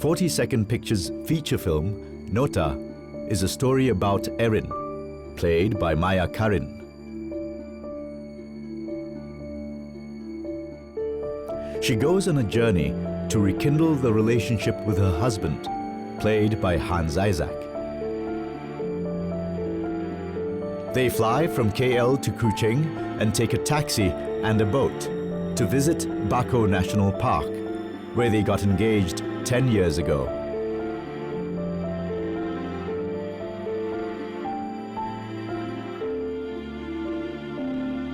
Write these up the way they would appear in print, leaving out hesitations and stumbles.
40-second pictures feature film, NOTA, is a story about Erin, played by Maya Karin. She goes on a journey to rekindle the relationship with her husband, played by Hans Isaac. They fly from KL to Kuching and take a taxi and a boat to visit Bako National Park, where they got engaged 10 years ago.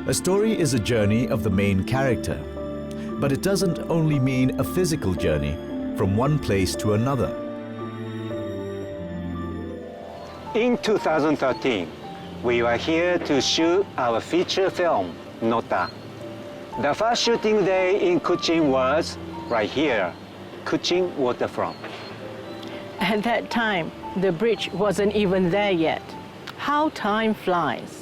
A story is a journey of the main character, but it doesn't only mean a physical journey from one place to another. In 2013, we were here to shoot our feature film, NOTA. The first shooting day in Kuching was right here, Kuching waterfront. At that time, the bridge wasn't even there yet. How time flies.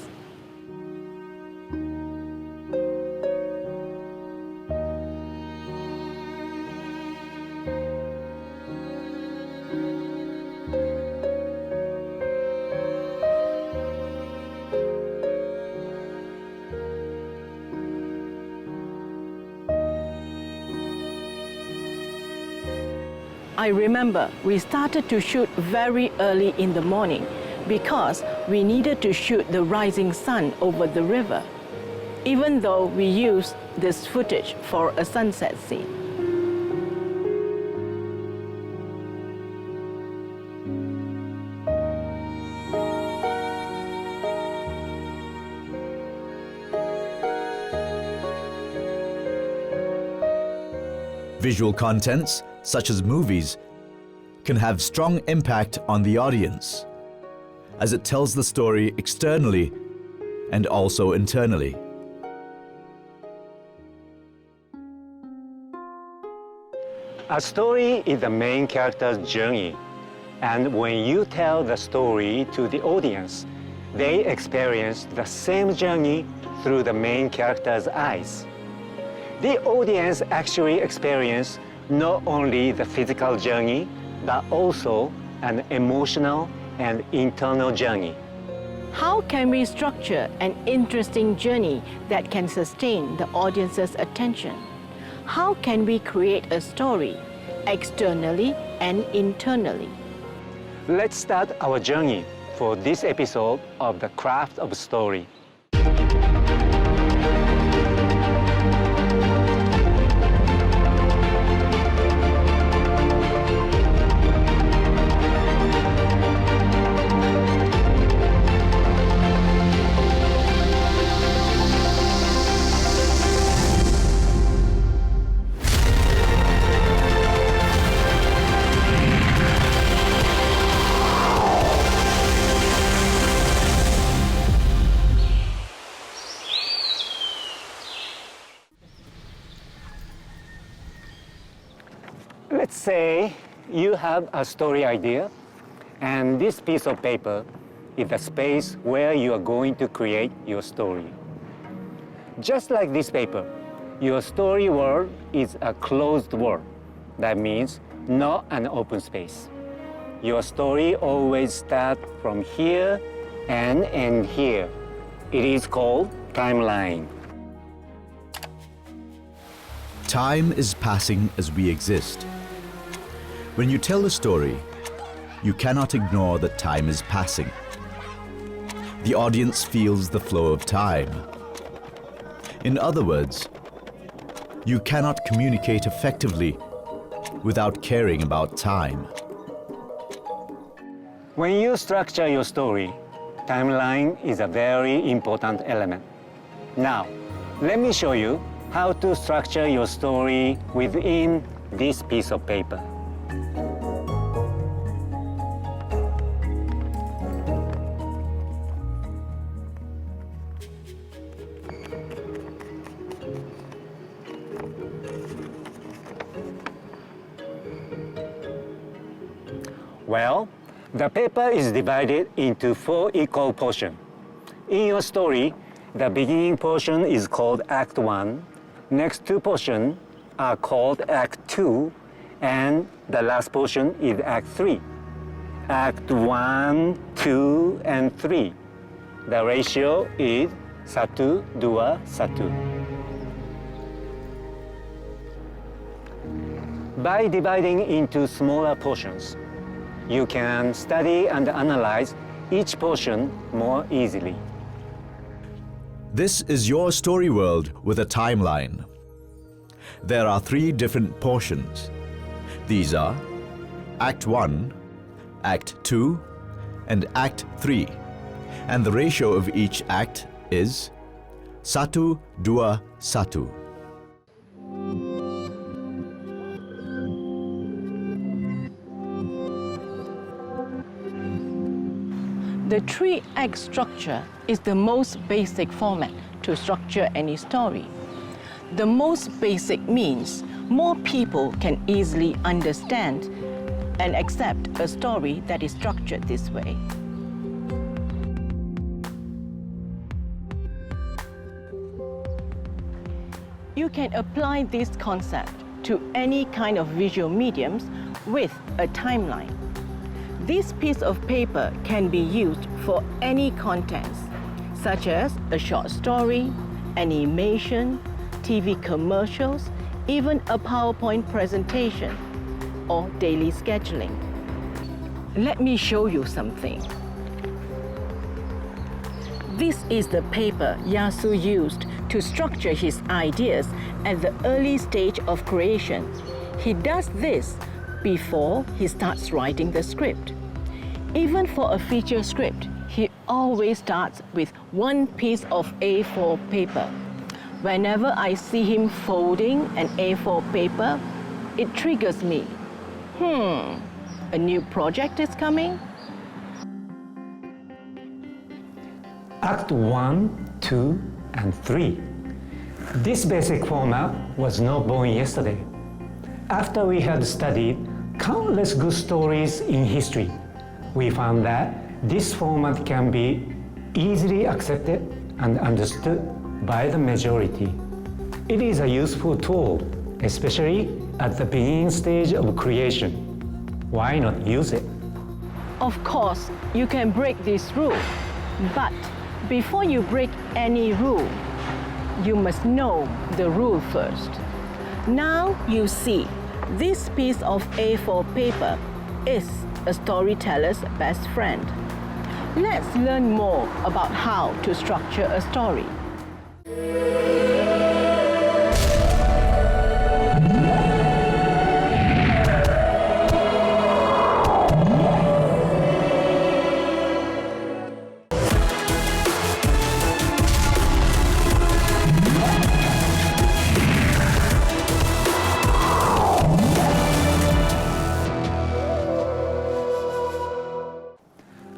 I remember we started to shoot very early in the morning because we needed to shoot the rising sun over the river, even though we used this footage for a sunset scene. Visual contents, such as movies, can have strong impact on the audience, as it tells the story externally and also internally. A story is the main character's journey, and when you tell the story to the audience, they experience the same journey through the main character's eyes. The audience actually experiences not only the physical journey, but also an emotional and internal journey. How can we structure an interesting journey that can sustain the audience's attention? How can we create a story externally and internally? Let's start our journey for this episode of The Craft of Story. Let's say you have a story idea, and this piece of paper is the space where you are going to create your story. Just like this paper, your story world is a closed world. That means not an open space. Your story always starts from here and end here. It is called timeline. Time is passing as we exist. When you tell a story, you cannot ignore that time is passing. The audience feels the flow of time. In other words, you cannot communicate effectively without caring about time. When you structure your story, timeline is a very important element. Now, let me show you how to structure your story within this piece of paper. Well, the paper is divided into 4 equal portions. In your story, the beginning portion is called Act 1, next 2 portions are called Act 2, And the last portion is Act 3. Act 1, 2, and 3. The ratio is 1, 2, 1. By dividing into smaller portions, you can study and analyze each portion more easily. This is your story world with a timeline. There are 3 different portions. These are Act 1, Act 2, and Act 3. And the ratio of each act is 1, 2, 1. The 3-act structure is the most basic format to structure any story. The most basic means more people can easily understand and accept a story that is structured this way. You can apply this concept to any kind of visual mediums with a timeline. This piece of paper can be used for any contents, such as a short story, animation, TV commercials, even a PowerPoint presentation, or daily scheduling. Let me show you something. This is the paper Yasu used to structure his ideas at the early stage of creation. He does this before he starts writing the script. Even for a feature script, he always starts with one piece of A4 paper. Whenever I see him folding an A4 paper, it triggers me. A new project is coming? Act 1, 2, and 3. This basic format was not born yesterday. After we had studied countless good stories in history, we found that this format can be easily accepted and understood by the majority. It is a useful tool, especially at the beginning stage of creation. Why not use it? Of course, you can break this rule, but before you break any rule, you must know the rule first. Now you see, this piece of A4 paper is a storyteller's best friend. Let's learn more about how to structure a story.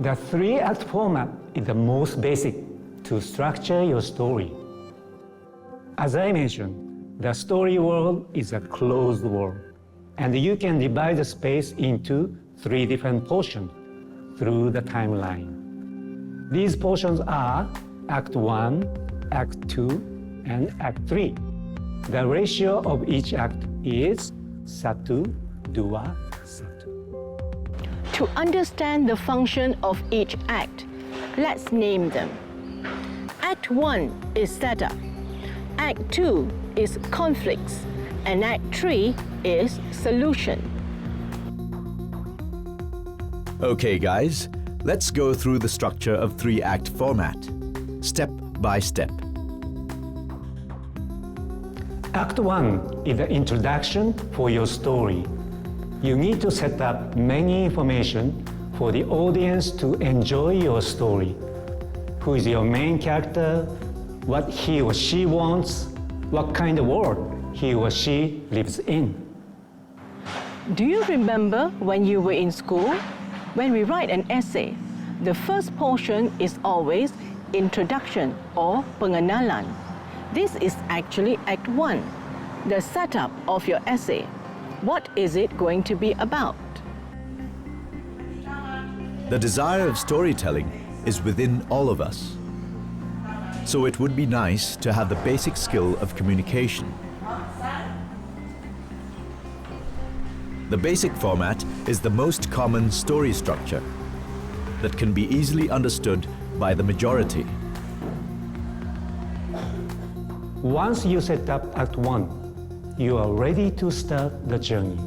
The 3-act format is the most basic to structure your story. As I mentioned, the story world is a closed world, and you can divide the space into 3 different portions through the timeline. These portions are Act 1, Act 2, and Act 3. The ratio of each act is 1, 2, 1. To understand the function of each act, let's name them. Act 1 is setup, Act 2 is conflicts, and Act 3 is solution. Okay guys, let's go through the structure of 3-act format, step by step. Act 1 is the introduction for your story. You need to set up many information for the audience to enjoy your story. Who is your main character? What he or she wants? What kind of world he or she lives in? Do you remember when you were in school? When we write an essay, the first portion is always introduction or pengenalan. This is actually Act 1, the setup of your essay. What is it going to be about? The desire of storytelling is within all of us. So it would be nice to have the basic skill of communication. The basic format is the most common story structure that can be easily understood by the majority. Once you set up Act 1, you are ready to start the journey.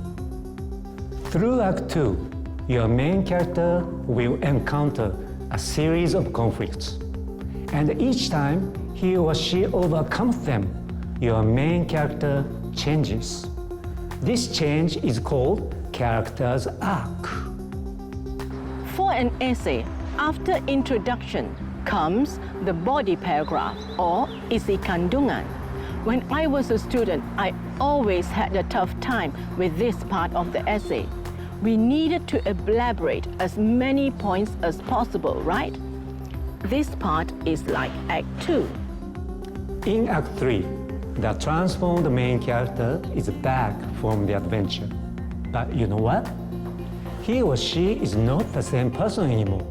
Through Act 2, your main character will encounter a series of conflicts. And each time he or she overcomes them, your main character changes. This change is called character's arc. For an essay, after introduction comes the body paragraph or isi kandungan. When I was a student, I always had a tough time with this part of the essay. We needed to elaborate as many points as possible, right? This part is like Act 2. In Act 3, the transformed main character is back from the adventure. But you know what? He or she is not the same person anymore.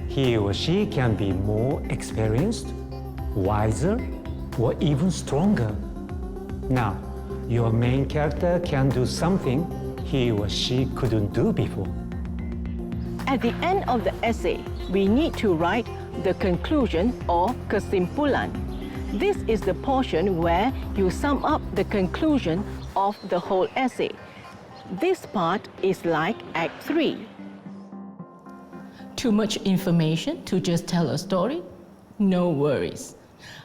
He or she can be more experienced, wiser, or even stronger. Now, your main character can do something he or she couldn't do before. At the end of the essay, we need to write the conclusion or kesimpulan. This is the portion where you sum up the conclusion of the whole essay. This part is like Act 3. Too much information to just tell a story? No worries.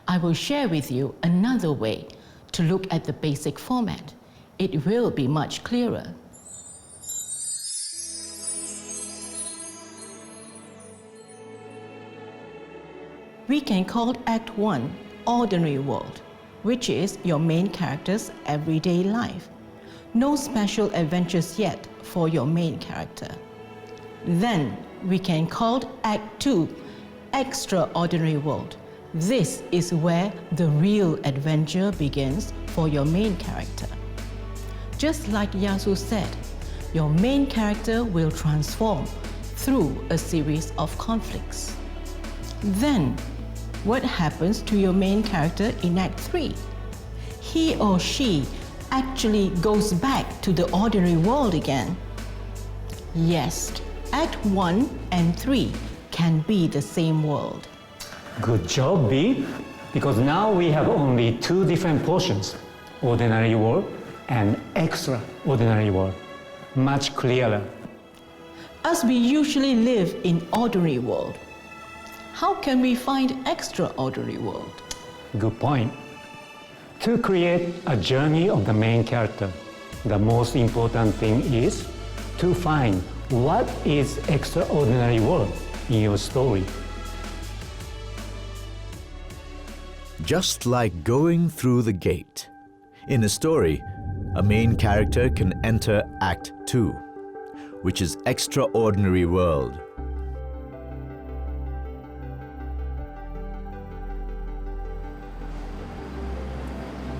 I will share with you another way to look at the basic format. It will be much clearer. We can call Act 1 Ordinary World, which is your main character's everyday life. No special adventures yet for your main character. Then we can call Act 2 Extraordinary World. This is where the real adventure begins for your main character. Just like Yasu said, your main character will transform through a series of conflicts. Then, what happens to your main character in Act 3? He or she actually goes back to the ordinary world again. Yes, Act 1 and 3 can be the same world. Good job, B, because now we have only two different portions, ordinary world and extraordinary world. Much clearer. As we usually live in ordinary world, how can we find extraordinary world? Good point. To create a journey of the main character, the most important thing is to find what is extraordinary world in your story. Just like going through the gate. In a story, a main character can enter Act 2, which is extraordinary world.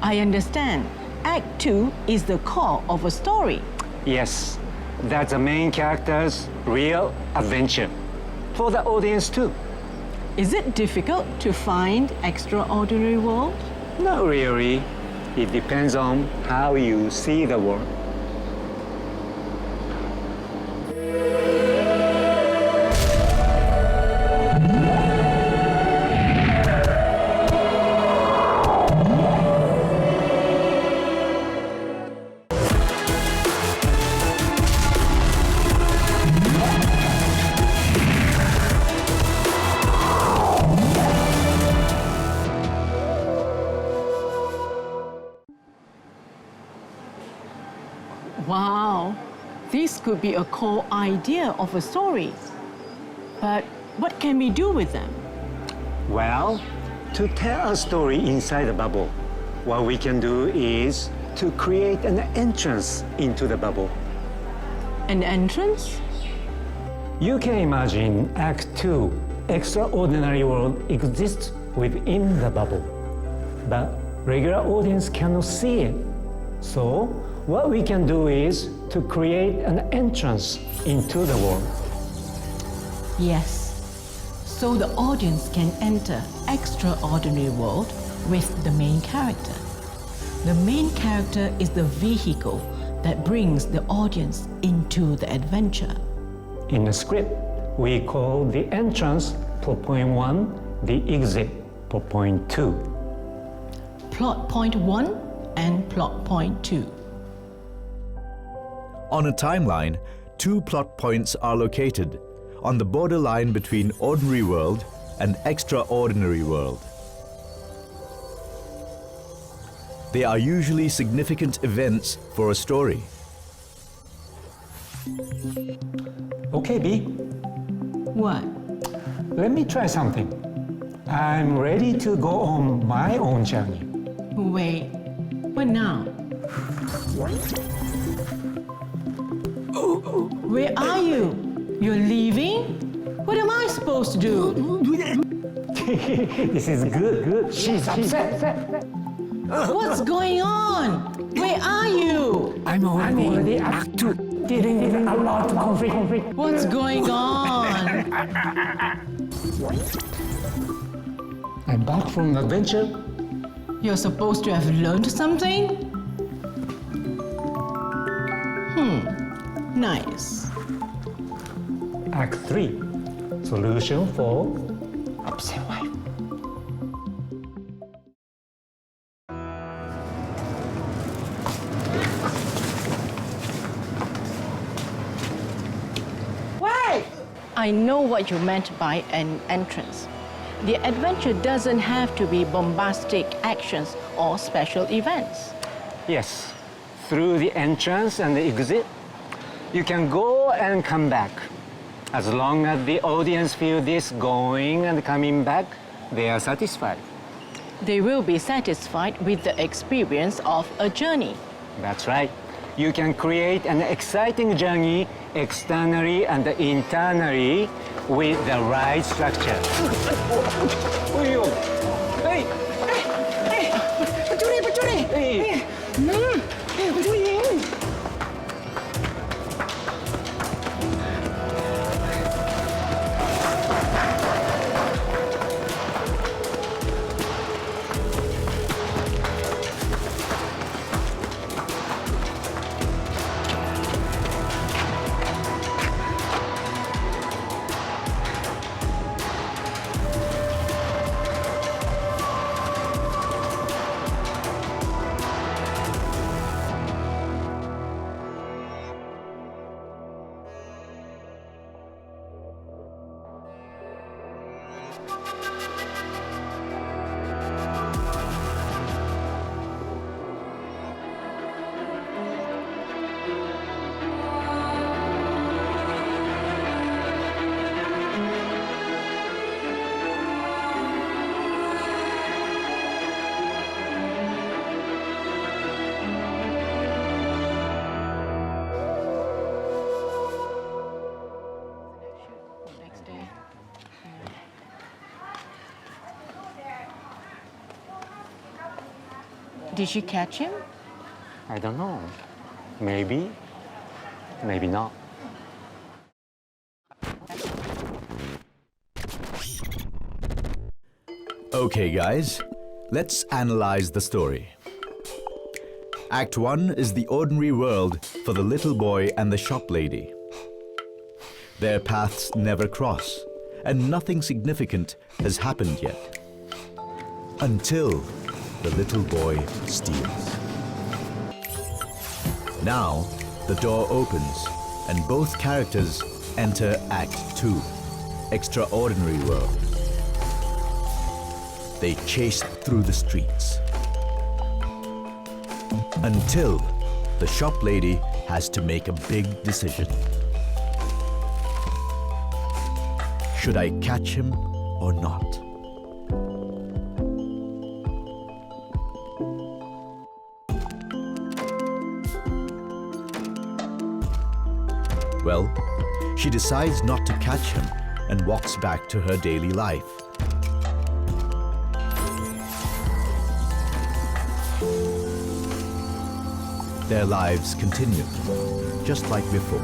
I understand. Act 2 is the core of a story. Yes, that's the main character's real adventure. For the audience too. Is it difficult to find extraordinary world? Not really. It depends on how you see the world. Wow, this could be a core idea of a story. But what can we do with them? Well, to tell a story inside a bubble, what we can do is to create an entrance into the bubble. An entrance? You can imagine Act 2, extraordinary world exists within the bubble. But regular audience cannot see it. So, what we can do is to create an entrance into the world. Yes. So the audience can enter extraordinary world with the main character. The main character is the vehicle that brings the audience into the adventure. In the script, we call the entrance plot point 1, the exit plot point 2. Plot point 1 and plot point 2. On a timeline, 2 plot points are located on the borderline between ordinary world and extraordinary world. They are usually significant events for a story. Okay, B, What? let me try something. I'm ready to go on my own journey. Wait, what now? Where are you? You're leaving? What am I supposed to do? This is good. She's upset. What's going on? Where are you? I'm already act 2. Dealing with a lot of conflict. What's going on? I'm back from adventure. You're supposed to have learned something? Nice. Act 3. Solution for upset wife. I know what you meant by an entrance. The adventure doesn't have to be bombastic actions or special events. Yes, through the entrance and the exit, you can go and come back. As long as the audience feel this going and coming back, they are satisfied. They will be satisfied with the experience of a journey. That's right. You can create an exciting journey externally and internally with the right structure. Next day. Did you catch him? I don't know. Maybe, maybe not. Okay, guys, let's analyze the story. Act 1 is the ordinary world for the little boy and the shop lady. Their paths never cross, and nothing significant has happened yet. Until the little boy steals. Now, the door opens, and both characters enter Act 2, Extraordinary World. They chase through the streets. Until the shop lady has to make a big decision. Should I catch him or not? Well, she decides not to catch him and walks back to her daily life. Their lives continue, just like before.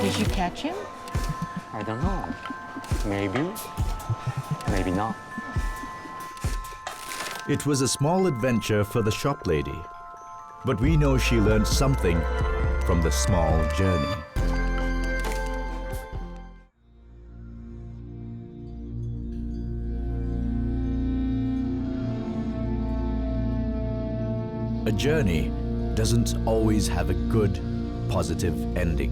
Did you catch him? I don't know. Maybe, maybe not. It was a small adventure for the shop lady, but we know she learned something from the small journey. A journey doesn't always have a good, positive ending.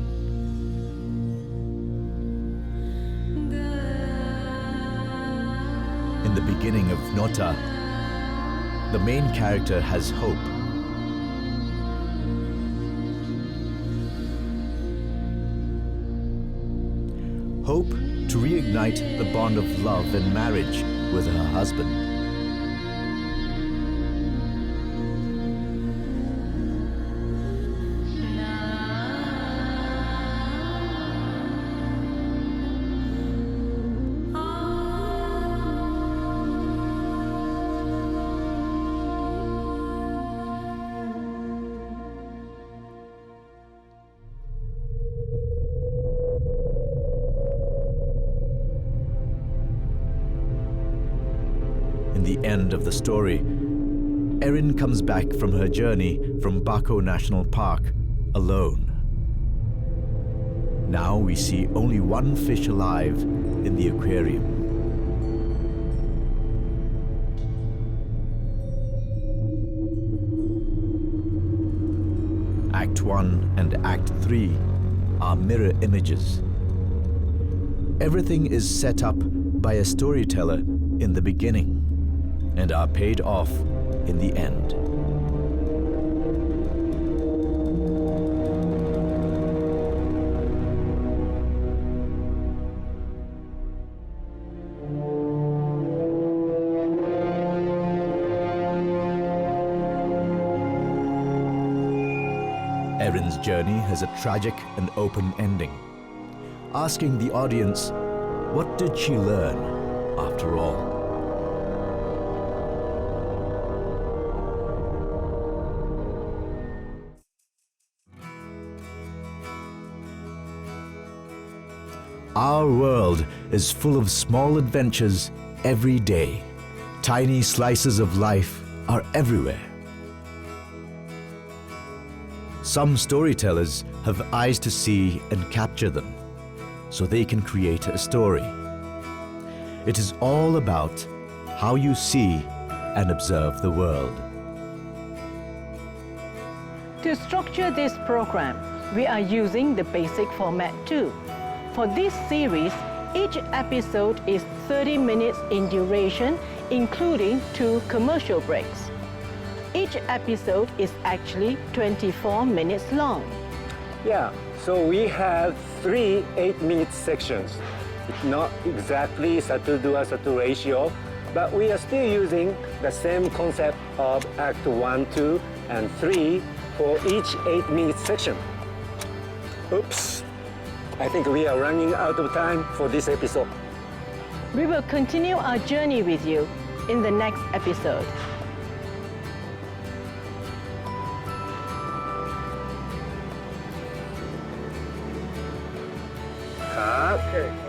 In the beginning of NOTA, the main character has hope. Hope to reignite the bond of love and marriage with her husband. In the end of the story, Erin comes back from her journey from Bako National Park alone. Now we see only one fish alive in the aquarium. Act 1 and Act 3 are mirror images. Everything is set up by a storyteller in the beginning and are paid off in the end. Erin's journey has a tragic and open ending, asking the audience, what did she learn after all? Our world is full of small adventures every day. Tiny slices of life are everywhere. Some storytellers have eyes to see and capture them, so they can create a story. It is all about how you see and observe the world. To structure this program, we are using the basic format too. For this series, each episode is 30 minutes in duration, including 2 commercial breaks. Each episode is actually 24 minutes long. Yeah, so we have 3 8-minute sections. It's not exactly Satu-2-Satu ratio, but we are still using the same concept of Act 1, 2, and 3 for each 8-minute section. Oops, I think we are running out of time for this episode. We will continue our journey with you in the next episode. Okay.